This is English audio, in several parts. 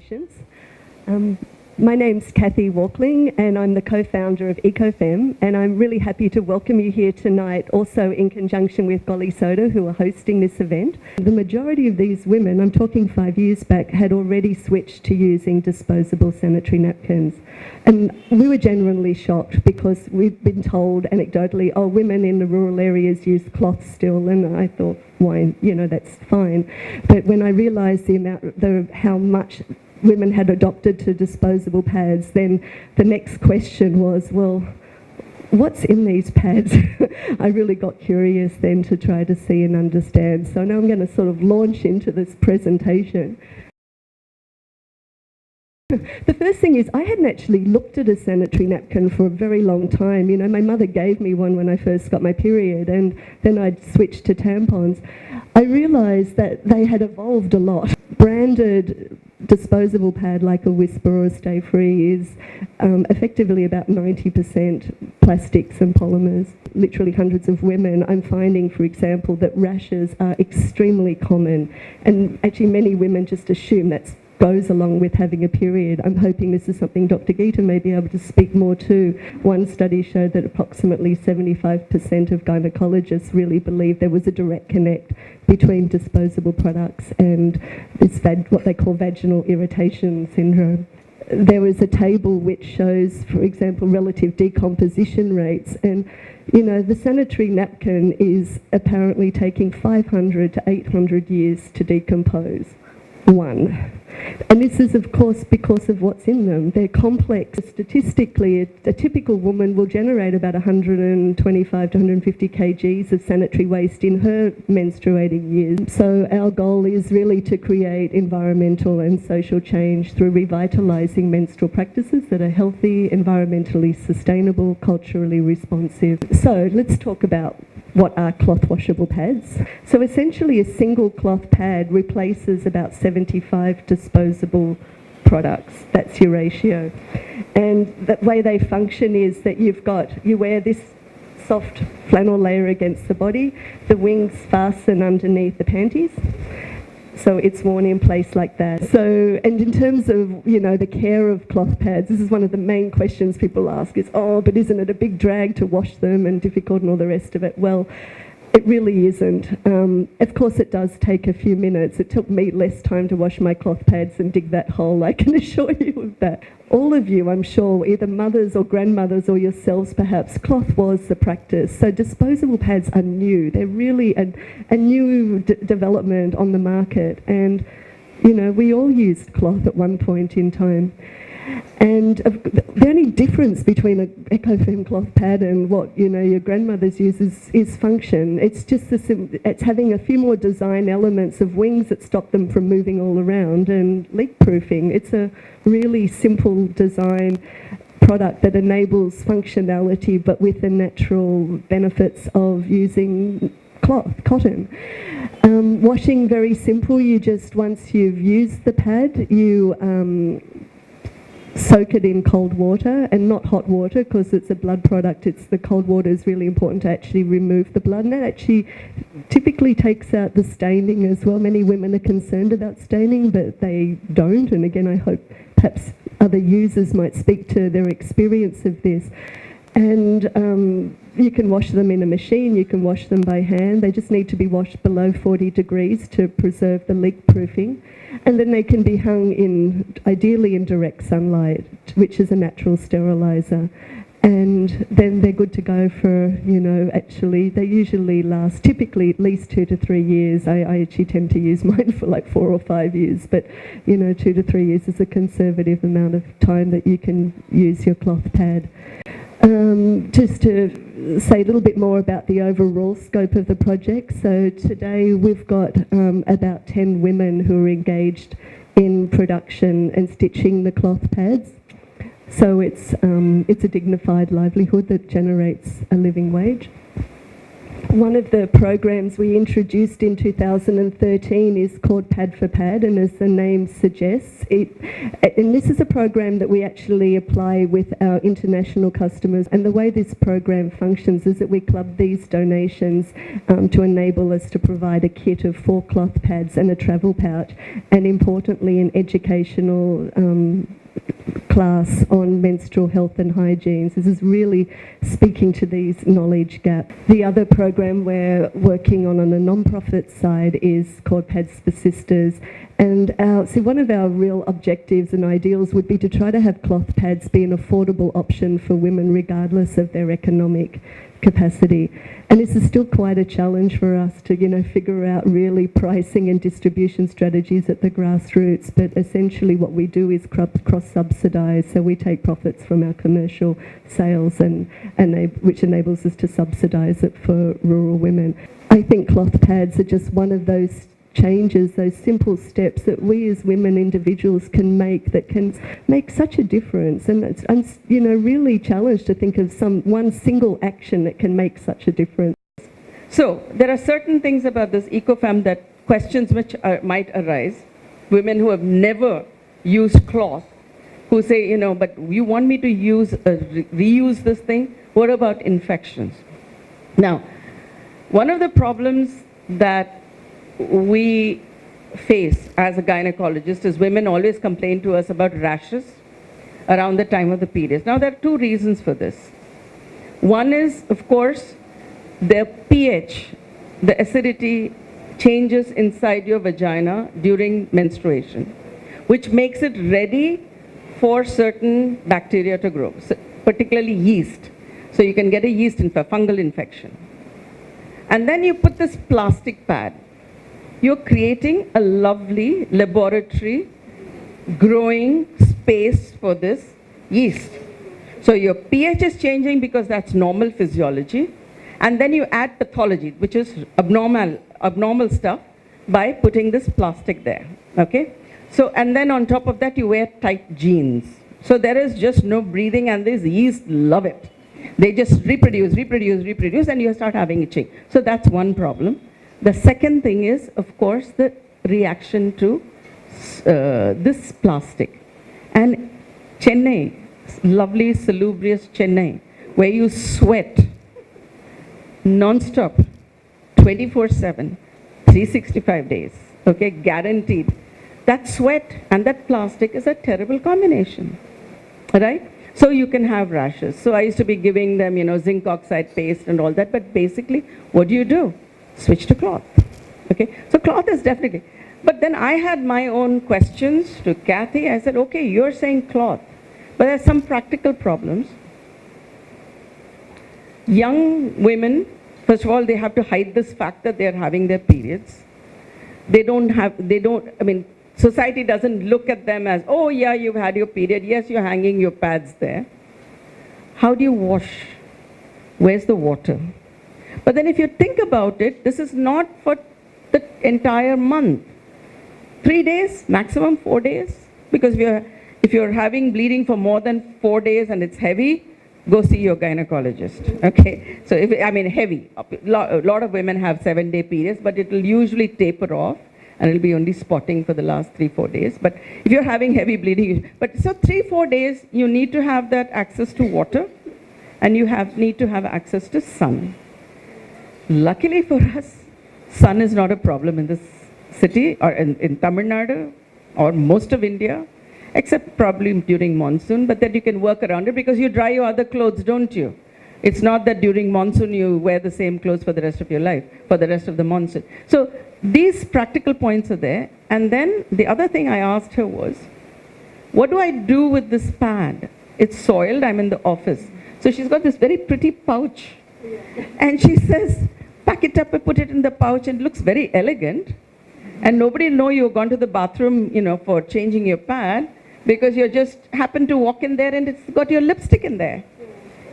presentations. My name's Kathy Walkling and I'm the co-founder of Eco Femme, and I'm really happy to welcome you here tonight, also in conjunction with GoliSoda's, who are hosting this event. The majority of these women, I'm talking 5 years back, had already switched to using disposable sanitary napkins. And we were genuinely shocked because we've been told anecdotally, oh, women in the rural areas use cloth still, and I thought, why, that's fine. But when I realised how much women had adopted to disposable pads, then the next question was, well, what's in these pads? I really got curious then to try to see and understand. So now I'm going to sort of launch into this presentation. The first thing is, I hadn't actually looked at a sanitary napkin for a very long time. My mother gave me one when I first got my period, and then I'd switched to tampons. I realised that they had evolved a lot. Branded disposable pad like a Whisper or a Stay Free is effectively about 90% plastics and polymers. Literally hundreds of women, I'm finding, for example, that rashes are extremely common, and actually many women just assume that goes along with having a period. I'm hoping this is something Dr. Gita may be able to speak more to. One study showed that approximately 75% of gynecologists really believe there was a direct connect between disposable products and this what they call vaginal irritation syndrome. There was a table which shows, for example, relative decomposition rates, and the sanitary napkin is apparently taking 500 to 800 years to decompose. And this is, of course, because of what's in them. They're complex. Statistically, a typical woman will generate about 125 to 150 kgs of sanitary waste in her menstruating years. So our goal is really to create environmental and social change through revitalising menstrual practices that are healthy, environmentally sustainable, culturally responsive. So let's talk about what are cloth washable pads. So essentially a single cloth pad replaces about 75 disposable products. That's your ratio. And the way they function is that you wear this soft flannel layer against the body, the wings fasten underneath the panties, so it's worn in place like that. So, and in terms of, the care of cloth pads, this is one of the main questions people ask is, oh, but isn't it a big drag to wash them and difficult and all the rest of it? Well, it really isn't. Of course, it does take a few minutes. It took me less time to wash my cloth pads and dig that hole, I can assure you of that. All of you, I'm sure, either mothers or grandmothers or yourselves perhaps, cloth was the practice. So disposable pads are new. They're really a new development on the market. And, we all used cloth at one point in time. And the only difference between an Eco Femme cloth pad and what your grandmothers use is function. It's just it's having a few more design elements of wings that stop them from moving all around, and leak proofing. It's a really simple design product that enables functionality but with the natural benefits of using cotton. Washing, very simple. You just, once you've used the pad, you soak it in cold water, and not hot water because it's a blood product. The cold water is really important to actually remove the blood, and that actually typically takes out the staining as well. Many women are concerned about staining, but they don't, and again, I hope perhaps other users might speak to their experience of this. And you can wash them in a machine, you can wash them by hand. They just need to be washed below 40 degrees to preserve the leak proofing. And then they can be hung ideally in direct sunlight, which is a natural steriliser. And then they're good to go for, actually, they usually last typically at least 2 to 3 years. I actually tend to use mine for like 4 or 5 years, but, 2 to 3 years is a conservative amount of time that you can use your cloth pad. Just to say a little bit more about the overall scope of the project. So today we've got about 10 women who are engaged in production and stitching the cloth pads. So it's a dignified livelihood that generates a living wage. One of the programs we introduced in 2013 is called Pad for Pad, and as the name suggests, and this is a program that we actually apply with our international customers. And the way this program functions is that we club these donations to enable us to provide a kit of 4 cloth pads and a travel pouch, and importantly an educational class on menstrual health and hygiene. This is really speaking to these knowledge gaps. The other program we're working on a non-profit side is called Pads for Sisters. And one of our real objectives and ideals would be to try to have cloth pads be an affordable option for women regardless of their economic capacity. And this is still quite a challenge for us to, figure out really pricing and distribution strategies at the grassroots. But essentially what we do is cross-subsidise. So we take profits from our commercial sales and which enables us to subsidise it for rural women. I think cloth pads are just one of those changes, those simple steps that we as women individuals can make that can make such a difference. And it's really challenged to think of one single action that can make such a difference. So there are certain things about this Eco Femme that questions which might arise. Women who have never used cloth, who say, but you want me to reuse this thing? What about infections? Now, one of the problems that we face as a gynecologist is women always complain to us about rashes around the time of the periods. Now, there are 2 reasons for this. One is, of course, the pH, the acidity changes inside your vagina during menstruation, which makes it ready for certain bacteria to grow, particularly yeast. So you can get a fungal infection. And then you put this plastic pad. You're creating a lovely laboratory growing space for this yeast. So your pH is changing because that's normal physiology. And then you add pathology, which is abnormal stuff, by putting this plastic there. Okay? So, and then on top of that, you wear tight jeans. So there is just no breathing, and these yeast love it. They just reproduce, and you start having itching. So that's one problem. The second thing is, of course, the reaction to this plastic. And Chennai, lovely, salubrious Chennai, where you sweat non-stop, 24/7, 365 days, okay, guaranteed. That sweat and that plastic is a terrible combination, right? So you can have rashes. So I used to be giving them, zinc oxide paste and all that, but basically, what do? Switch to cloth. Okay, so cloth is definitely. But then I had my own questions to Kathy. I said, okay, you're saying cloth, but there's some practical problems. Young women, first of all, they have to hide this fact that they're having their periods. Society doesn't look at them as, oh yeah, you've had your period. Yes, you're hanging your pads there. How do you wash? Where's the water? But then if you think about it, this is not for the entire month. 3 days, maximum 4 days. Because if you're having bleeding for more than 4 days and it's heavy, go see your gynecologist. Okay? So, heavy. A lot of women have 7-day periods, but it will usually taper off and it'll be only spotting for the last 3-4 days. But if you're having heavy bleeding, so 3-4 days, you need to have that access to water, and you need to have access to sun. Luckily for us, sun is not a problem in this city or in Tamil Nadu or most of India, except probably during monsoon, but then you can work around it because you dry your other clothes, don't you? It's not that during monsoon you wear the same clothes for the rest of your life, for the rest of the monsoon. So these practical points are there. And then the other thing I asked her was, what do I do with this pad? It's soiled, I'm in the office. So she's got this very pretty pouch. And she says, pack it up and put it in the pouch, and it looks very elegant. And nobody will know you've gone to the bathroom, for changing your pad, because you just happen to walk in there and it's got your lipstick in there.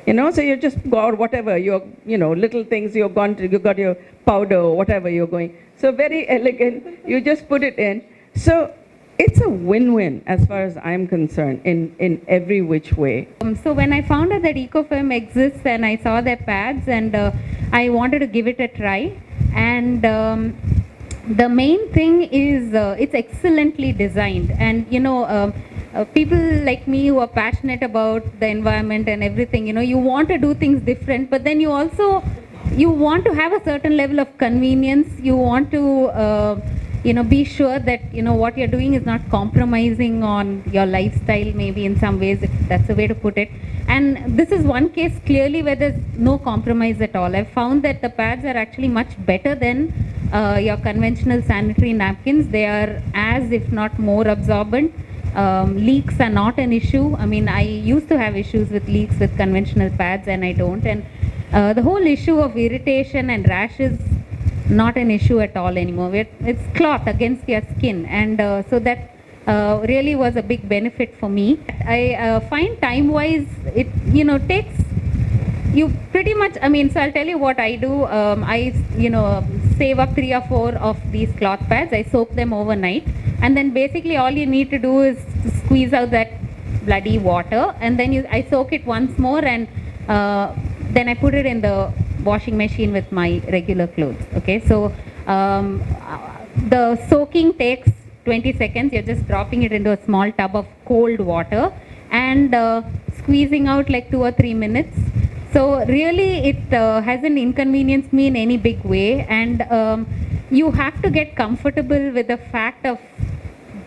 So you just go, or whatever, little things you got your powder or whatever you're going. So very elegant, you just put it in. So it's a win-win as far as I'm concerned in every which way. So when I found out that Eco Femme exists and I saw their pads, and I wanted to give it a try. And the main thing is it's excellently designed. And, people like me who are passionate about the environment and everything, you want to do things different, but then you want to have a certain level of convenience. You want to, be sure that, what you're doing is not compromising on your lifestyle, maybe in some ways, if that's a way to put it. And this is one case clearly where there's no compromise at all. I've found that the pads are actually much better than your conventional sanitary napkins. They are as, if not more, absorbent. Leaks are not an issue. I mean, I used to have issues with leaks with conventional pads, and I don't. And the whole issue of irritation and rashes, not an issue at all anymore. It's cloth against your skin, and so that really was a big benefit for me. I find time-wise, it takes you pretty much. I mean, so I'll tell you what I do. I save up 3 or 4 of these cloth pads. I soak them overnight, and then basically all you need to do is to squeeze out that bloody water, and then I soak it once more, and then I put it in the washing machine with my regular clothes. Okay, so the soaking takes 20 seconds. You're just dropping it into a small tub of cold water and squeezing out like 2 or 3 minutes. So really it hasn't inconvenienced me in any big way, and you have to get comfortable with the fact of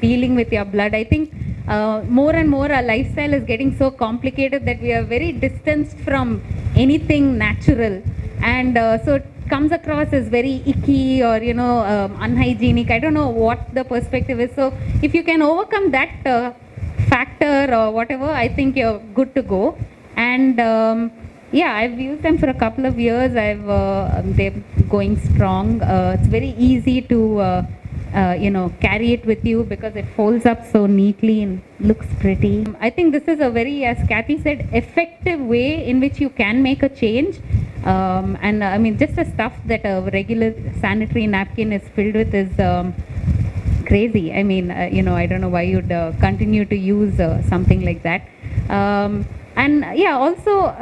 dealing with your blood. I think more and more our lifestyle is getting so complicated that we are very distanced from anything natural, and so it comes across as very icky or unhygienic. I don't know what the perspective is. So if you can overcome that factor or whatever, I think you're good to go. And yeah, I've used them for a couple of years. They're going strong. It's very easy to carry it with you because it folds up so neatly and looks pretty. I think this is a very, as Kathy said, effective way in which you can make a change. And I mean, just the stuff that a regular sanitary napkin is filled with is crazy. I mean, I don't know why you'd continue to use something like that. And yeah, also,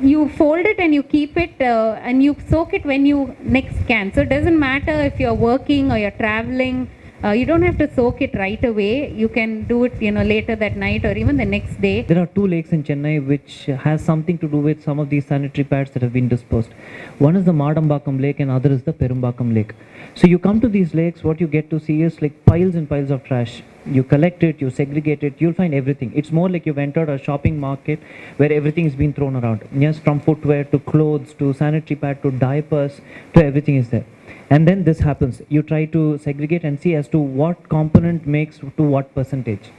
you fold it and you keep it and you soak it when you next can. So it doesn't matter if you're working or you're traveling. You don't have to soak it right away. You can do it, later that night or even the next day. There are 2 lakes in Chennai which has something to do with some of these sanitary pads that have been disposed. One is the Madambakam Lake and other is the Perumbakam Lake. So you come to these lakes, what you get to see is like piles and piles of trash. You collect it, you segregate it, you'll find everything. It's more like you've entered a shopping market where everything is being thrown around. Yes, from footwear to clothes to sanitary pad to diapers to everything is there. And then this happens. You try to segregate and see as to what component makes to what percentage.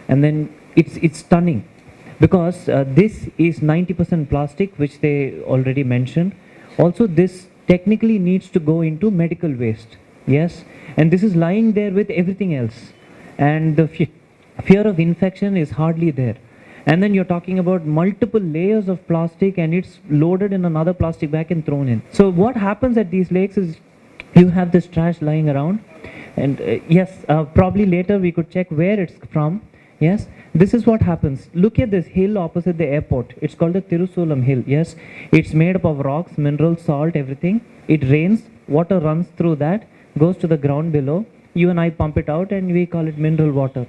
And then it's stunning because this is 90% plastic, which they already mentioned. Also, this technically needs to go into medical waste. Yes, and this is lying there with everything else. And the fear of infection is hardly there. And then you're talking about multiple layers of plastic and it's loaded in another plastic bag and thrown in. So what happens at these lakes is you have this trash lying around, and yes, probably later we could check where it's from. Yes, this is what happens. Look at this hill opposite the airport. It's called the Tirusulam Hill. Yes, it's made up of rocks, minerals, salt, everything. It rains, water runs through that, goes to the ground below. You and I pump it out and we call it mineral water.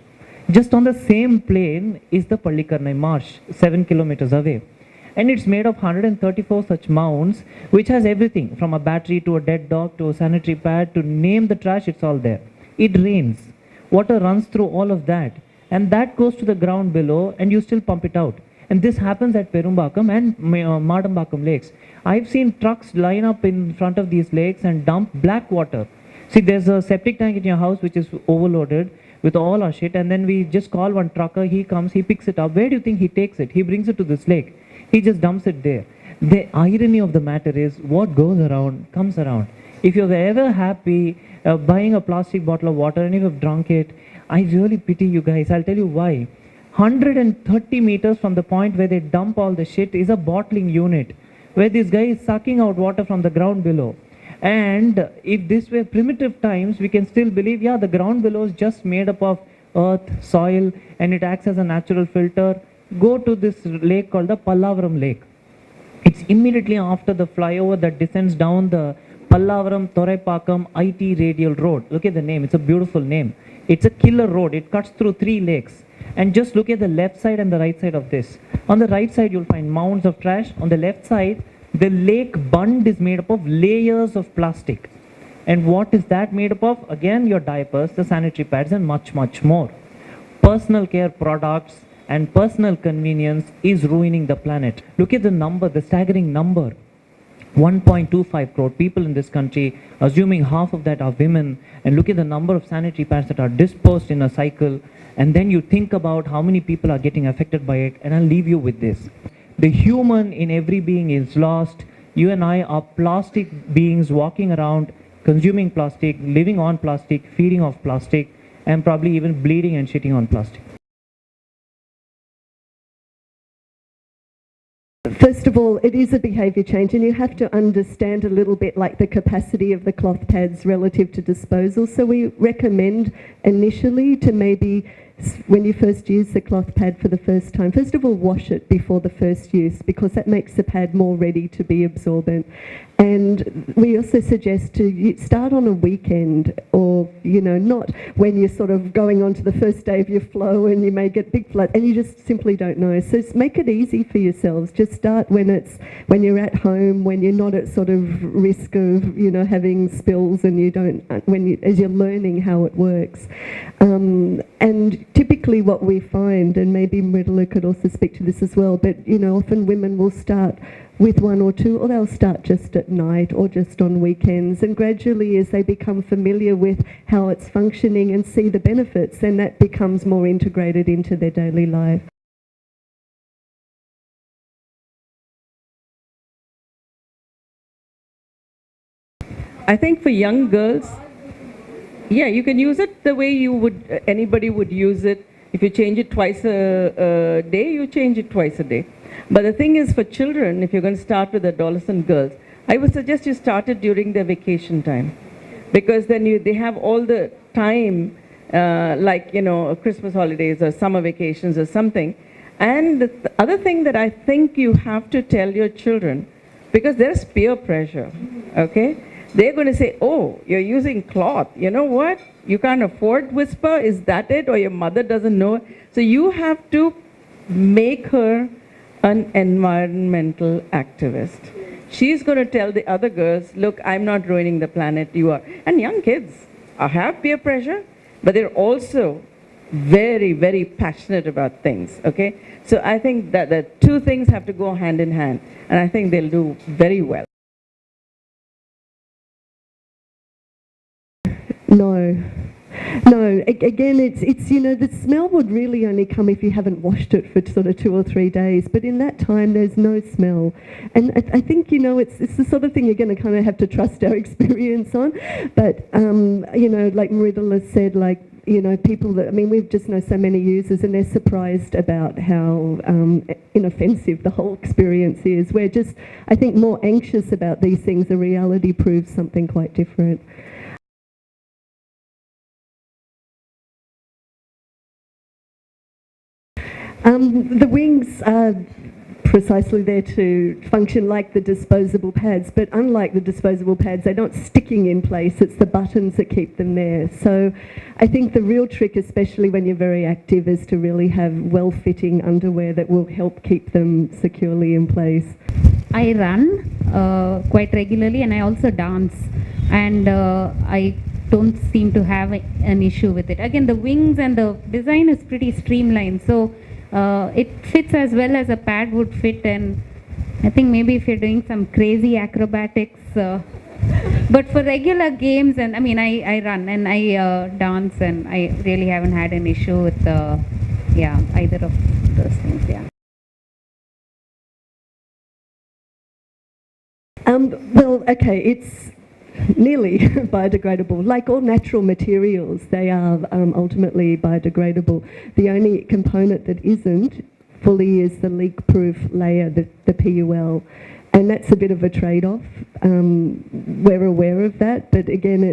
Just on the same plane is the Pallikarnai marsh, 7 kilometers away. And it's made of 134 such mounds, which has everything from a battery to a dead dog to a sanitary pad to name the trash, it's all there. It rains. Water runs through all of that. And that goes to the ground below and you still pump it out. And this happens at Perumbakam and Madambakam lakes. I've seen trucks line up in front of these lakes and dump black water. See, there's a septic tank in your house which is overloaded with all our shit, and then we just call one trucker, he comes, he picks it up. Where do you think he takes it? He brings it to this lake. He just dumps it there. The irony of the matter is, what goes around comes around. If you're ever happy buying a plastic bottle of water and you've drunk it, I really pity you guys. I'll tell you why. 130 meters from the point where they dump all the shit is a bottling unit, where this guy is sucking out water from the ground below. And if this were primitive times, we can still believe, yeah, the ground below is just made up of earth, soil, and it acts as a natural filter. Go to this lake called the Pallavaram Lake. It's immediately after the flyover that descends down the Pallavaram Thoraipakam IT Radial Road. Look at the name, it's a beautiful name. It's a killer road, it cuts through 3 lakes. And just look at the left side and the right side of this. On the right side, you'll find mounds of trash. On the left side, the lake bund is made up of layers of plastic. And what is that made up of? Again, your diapers, the sanitary pads, and much, much more. Personal care products and personal convenience is ruining the planet. Look at the number, the staggering number. 1.25 crore people in this country, assuming half of that are women, and look at the number of sanitary pads that are disposed in a cycle, and then you think about how many people are getting affected by it, and I'll leave you with this. The human in every being is lost. You and I are plastic beings walking around, consuming plastic, living on plastic, feeding off plastic, and probably even bleeding and shitting on plastic. First of all, it is a behaviour change, and you have to understand a little bit like the capacity of the cloth pads relative to disposal. So we recommend initially to maybe, when you first use the cloth pad for the first time, first of all wash it before the first use, because that makes the pad more ready to be absorbent. And we also suggest to start on a weekend, or not when you're sort of going on to the first day of your flow and you may get big flood and you just simply don't know. So make it easy for yourselves. Just start when you're at home, when you're not at sort of risk of having spills, and as you're learning how it works. And typically what we find, and maybe Mridula could also speak to this as well, but often women will start with 1 or 2, or they'll start just at night or just on weekends, and gradually as they become familiar with how it's functioning and see the benefits, then that becomes more integrated into their daily life. I think for young girls, yeah, you can use it the way anybody would use it. If you change it twice a day, you change it twice a day. But the thing is, for children, if you're going to start with adolescent girls, I would suggest you start it during their vacation time, because then they have all the time, like Christmas holidays or summer vacations or something. And the other thing that I think you have to tell your children, because there's peer pressure, okay? They're going to say, oh, you're using cloth. You know what? You can't afford Whisper. Is that it? Or your mother doesn't know. So you have to make her an environmental activist. She's going to tell the other girls, look, I'm not ruining the planet, you are. And young kids have peer pressure, but they're also very, very passionate about things, okay? So I think that the two things have to go hand in hand, and I think they'll do very well. No, again, it's the smell would really only come if you haven't washed it for sort of 2 or 3 days, but in that time there's no smell. And I think, it's the sort of thing you're going to kind of have to trust our experience on. But, like Mridula said, people we just know so many users, and they're surprised about how inoffensive the whole experience is. We're just, I think, more anxious about these things. The reality proves something quite different. The wings are precisely there to function like the disposable pads, but unlike the disposable pads, they're not sticking in place. It's the buttons that keep them there. So I think the real trick, especially when you're very active, is to really have well-fitting underwear that will help keep them securely in place. I run quite regularly, and I also dance, and I don't seem to have an issue with it. Again, the wings and the design is pretty streamlined, so it fits as well as a pad would fit. And I think maybe if you're doing some crazy acrobatics, but for regular games, and I run and I dance, and I really haven't had an issue with either of those things. Well, okay, it's nearly biodegradable. Like all natural materials, they are ultimately biodegradable. The only component that isn't fully is the leak-proof layer, the PUL. And that's a bit of a trade-off. We're aware of that, but again,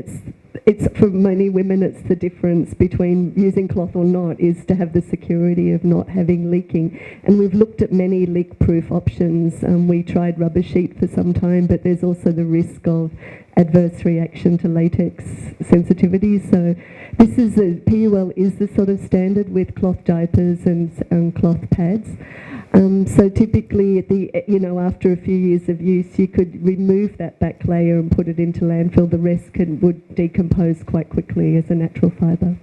it's for many women, it's the difference between using cloth or not is to have the security of not having leaking. And we've looked at many leak-proof options. We tried rubber sheet for some time, but there's also the risk of adverse reaction to latex sensitivity. So this is PUL is the sort of standard with cloth diapers and cloth pads. So typically, after a few years of use, you could remove that back layer and put it into landfill. The rest would decompose quite quickly as a natural fibre.